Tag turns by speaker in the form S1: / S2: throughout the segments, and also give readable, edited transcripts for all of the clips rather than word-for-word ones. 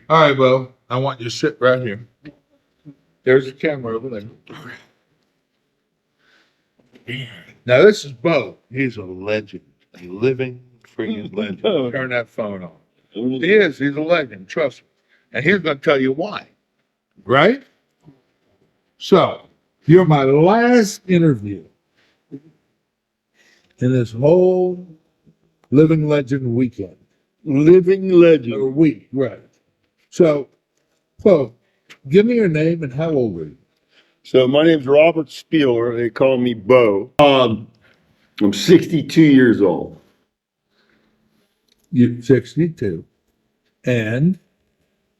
S1: All right, Beau. I want you to sit right here. There's the camera over there. Now this is Beau. He's a legend, a living freaking legend. Turn that phone on. He is. He's a legend. Trust me. And he's going to tell you why. Right? So you're my last interview in this whole living legend weekend.
S2: Living legend.
S1: Or week, right. So, give me your name and how old are you?
S2: So my name's Robert Spieler. They call me Beau. I'm 62 years old.
S1: You're 62. And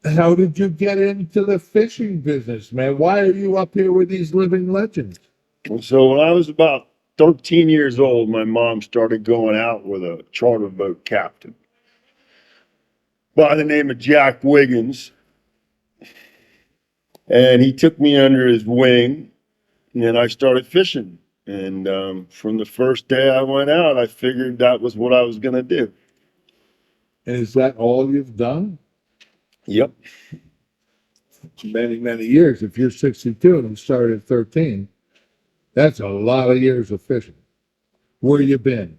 S1: how did you get into the fishing business, man? Why are you up here with these living legends?
S2: So when I was about 13 years old, my mom started going out with a charter boat captain by the name of Jack Wiggins. And he took me under his wing and I started fishing. And from the first day I went out, I figured that was what I was going to do.
S1: And is that all you've done?
S2: Yep.
S1: Many, many years. If you're 62 and you started at 13, that's a lot of years of fishing. Where you been?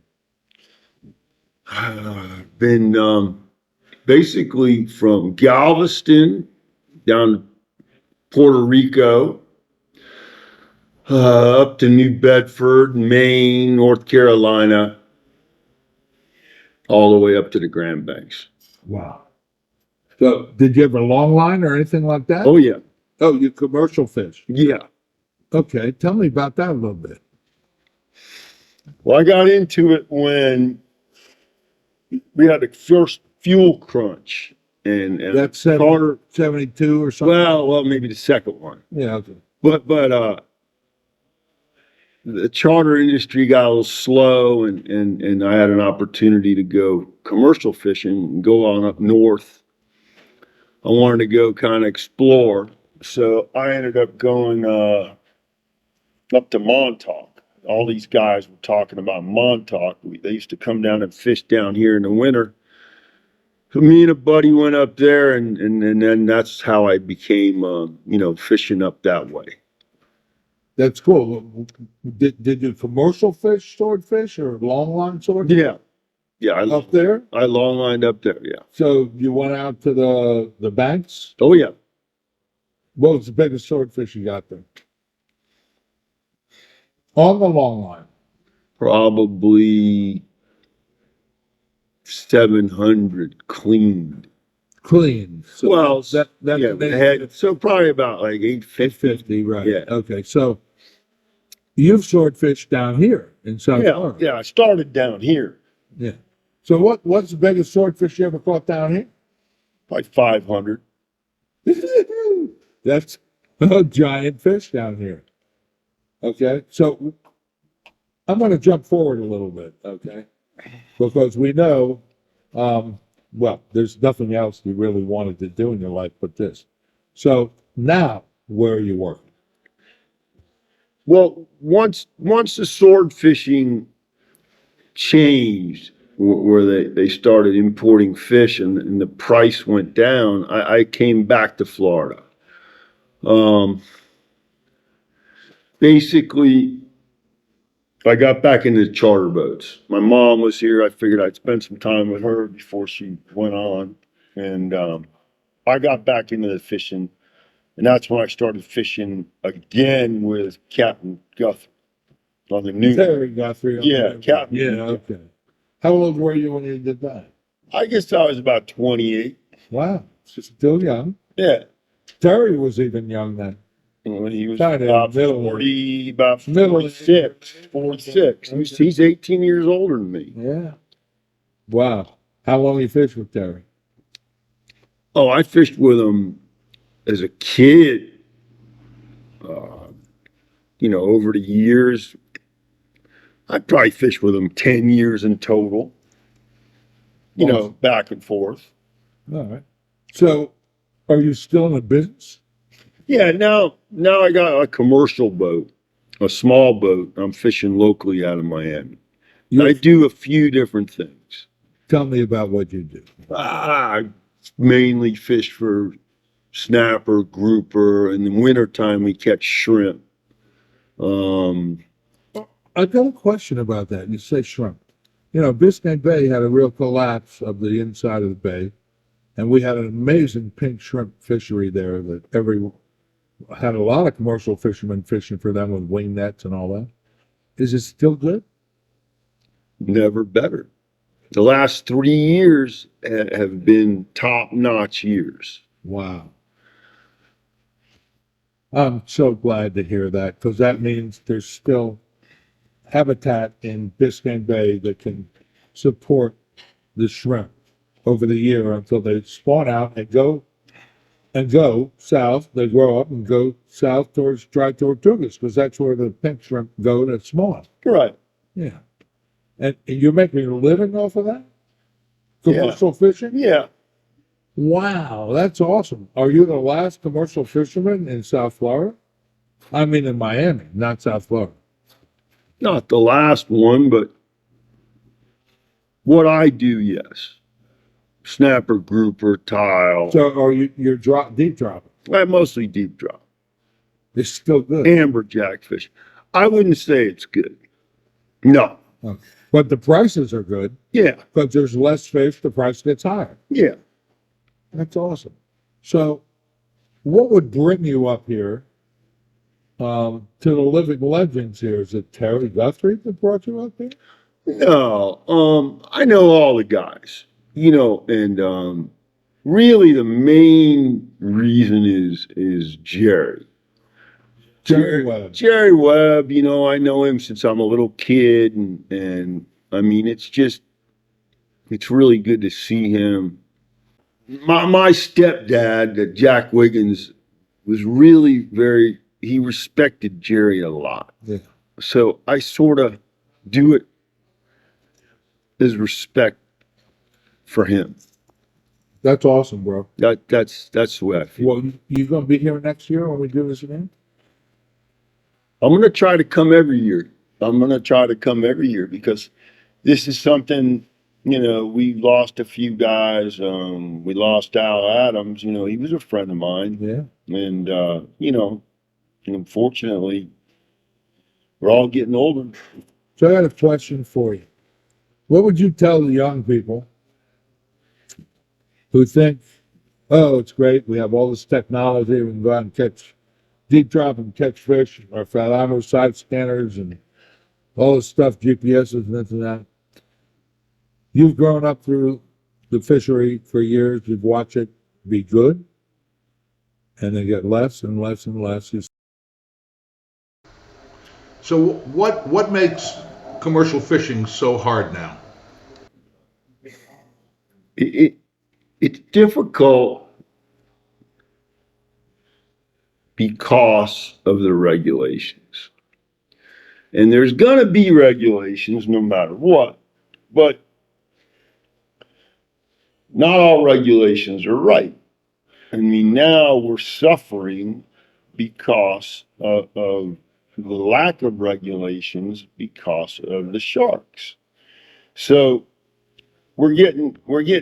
S2: I've been basically from Galveston down to Puerto Rico, up to New Bedford, Maine, North Carolina, all the way up to the Grand Banks.
S1: Wow. So, did you ever long line or anything like that?
S2: Oh, yeah.
S1: Oh, you commercial fish.
S2: Yeah.
S1: Okay, tell me about that a little bit.
S2: Well, I got into it when we had the first fuel crunch. And
S1: That's 72 or something?
S2: well, maybe the second one.
S1: Yeah, okay.
S2: But the charter industry got a little slow and I had an opportunity to go commercial fishing and go on up north. I wanted to go kind of explore. So I ended up going up to Montauk. All these guys were talking about Montauk. They used to come down and fish down here in the winter. So me and a buddy went up there and then that's how I became, fishing up that way.
S1: That's cool. Did you commercial fish, swordfish, or long line swordfish?
S2: Yeah. Yeah.
S1: Up there?
S2: I long lined up there. Yeah.
S1: So you went out to the banks?
S2: Oh, yeah.
S1: What was the biggest swordfish you got there? On the long line.
S2: Probably 700 cleaned.
S1: Clean. So
S2: Well,
S1: that's
S2: yeah, so probably about like 850.
S1: 50, right.
S2: Yeah.
S1: Okay. So you've swordfished down here in South Florida.
S2: Yeah, I started down here.
S1: Yeah. So what's the biggest swordfish you ever caught down here?
S2: Like 500.
S1: That's a giant fish down here. Okay. So I'm going to jump forward a little bit. Okay. Because we know, well, there's nothing else you really wanted to do in your life but this. So now, where are you working?
S2: Well, once the sword fishing changed, where they started importing fish and the price went down, I came back to Florida. Basically, I got back into charter boats. My mom was here. I figured I'd spend some time with her before she went on. And I got back into the fishing. And that's when I started fishing again with Captain Guthrie on the new.
S1: Terry Guthrie.
S2: Yeah, Captain.
S1: Yeah, okay. How old were you when you did that?
S2: I guess I was about 28.
S1: Wow, still young.
S2: Yeah.
S1: Terry was even young then.
S2: When he was
S1: Kinda
S2: about
S1: middle-
S2: 40, about
S1: middle-
S2: 46, 46. He's 18 years older than me.
S1: Yeah. Wow. How long you fished with Terry?
S2: Oh, I fished with him as a kid. Over the years, I probably fished with him 10 years in total. Back and forth.
S1: All right. So, are you still in the business?
S2: Yeah, now I got a commercial boat, a small boat. I'm fishing locally out of Miami. I do a few different things.
S1: Tell me about what you do.
S2: I mainly fish for snapper, grouper. In the wintertime, we catch shrimp.
S1: I got a question about that. You say shrimp. You know, Biscayne Bay had a real collapse of the inside of the bay, and we had an amazing pink shrimp fishery there that had a lot of commercial fishermen fishing for them with wing nets and all that. Is it still good?
S2: Never better. The last 3 years have been top-notch years.
S1: Wow. I'm so glad to hear that because that means there's still habitat in Biscayne Bay that can support the shrimp over the year until they spawn out and go south. They grow up and go south towards dry tortugas because that's where the pink shrimp go to spawn.
S2: Right.
S1: Yeah. And you're making a living off of that?
S2: Yeah.
S1: Commercial fishing?
S2: Yeah.
S1: Wow, that's awesome. Are you the last commercial fisherman in South Florida? I mean, in Miami, not South Florida.
S2: Not the last one, but what I do, yes. Snapper, grouper, tile.
S1: So, are you're deep dropping?
S2: I mostly deep drop.
S1: It's still good.
S2: Amberjack fish. I wouldn't say it's good. No.
S1: Okay. But the prices are good
S2: Yeah.
S1: because there's less fish, the price gets higher.
S2: Yeah.
S1: That's awesome. So, what would bring you up here to the living legends here? Is it Terry Guthrie that brought you up here?
S2: No. I know all the guys, and really the main reason is Jerry.
S1: Jerry Webb.
S2: Jerry Webb, I know him since I'm a little kid, and I mean, it's really good to see him. My stepdad, Jack Wiggins, was really he respected Jerry a lot.
S1: Yeah.
S2: So I sort of do it as respect for him.
S1: That's awesome, bro.
S2: That's the way I feel.
S1: Well, you gonna be here next year when we do this again?
S2: I'm gonna try to come every year. Because this is something, we lost a few guys. We lost Al Adams, he was a friend of mine.
S1: Yeah.
S2: And, unfortunately, we're all getting older.
S1: So I got a question for you. What would you tell the young people who think, oh, it's great, we have all this technology, we can go out and catch deep drop and catch fish, our Falano side scanners and all this stuff, GPSs and this and that. You've grown up through the fishery for years, you've watched it be good, and then get less and less and less.
S3: So what makes commercial fishing so hard now?
S2: It's difficult because of the regulations. And there's going to be regulations no matter what, but not all regulations are right. I mean, now we're suffering because of the lack of regulations because of the sharks. So we're getting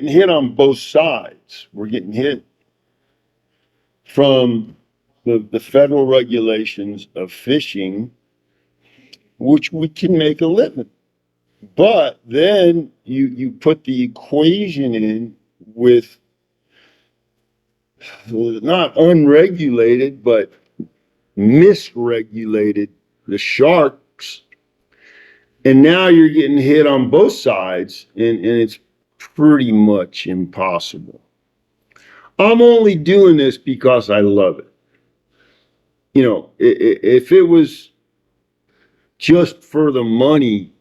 S2: hit on both sides. We're getting hit from the federal regulations of fishing, which we can make a living. But then you put the equation in with not unregulated, but misregulated the sharks. And now you're getting hit on both sides, and it's pretty much impossible. I'm only doing this because I love it. If it was just for the money,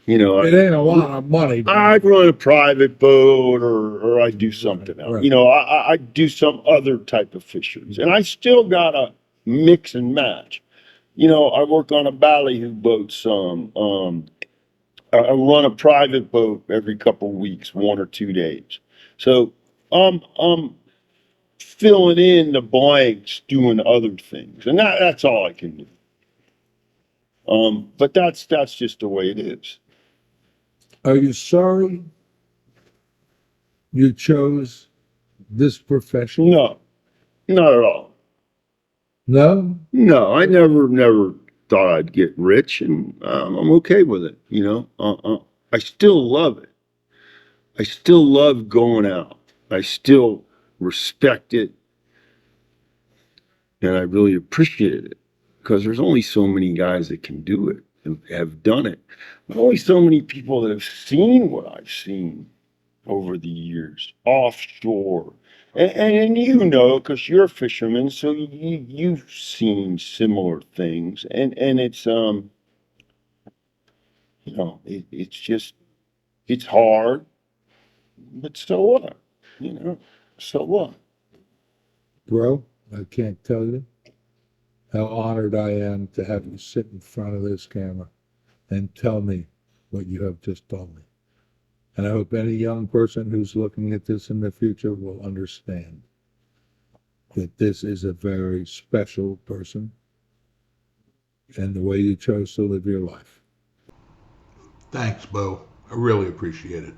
S1: It ain't a lot of money.
S2: I'd run a private boat or I'd do something else.
S1: Right.
S2: I'd do some other type of fisheries. And I still gotta mix and match. I work on a ballyhoo boat some. I run a private boat every couple of weeks, 1 or 2 days. So I'm filling in the blanks, doing other things, and that's all I can do. But that's just the way it is.
S1: Are you sorry you chose this profession?
S2: No, not at all.
S1: No?
S2: No, I never thought I'd get rich, and I'm okay with it. You know, I still love it. I still love going out. I still respect it, and I really appreciate it because there's only so many guys that can do it and have done it. There's only so many people that have seen what I've seen over the years offshore. And you know, because you're a fisherman, so you've seen similar things, and it's you know, it's just it's hard, but so what? You know, so what?
S1: Bro, I can't tell you how honored I am to have you sit in front of this camera and tell me what you have just told me. And I hope any young person who's looking at this in the future will understand that this is a very special person and the way you chose to live your life.
S3: Thanks, Beau. I really appreciate it.